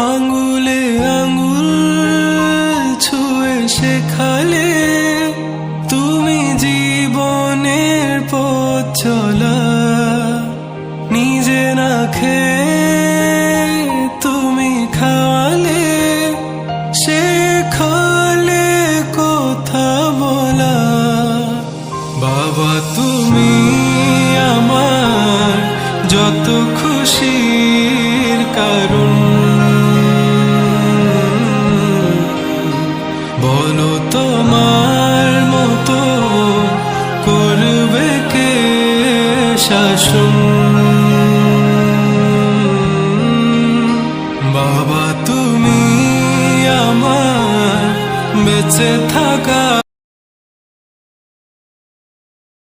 আঙ্গুলে আঙ্গুল ছুঁয়ে শেখালে তুমি জীবনের পথ চলা। নিজে না খেয়ে তুমি খাওয়ালে, শেখালে কথা বলা। বাবা তুমি আমার যত খুশির কারণ, বলো তোমার মতো করবে কে শাসন। বাবা তুমি আমার বেঁচে থাকা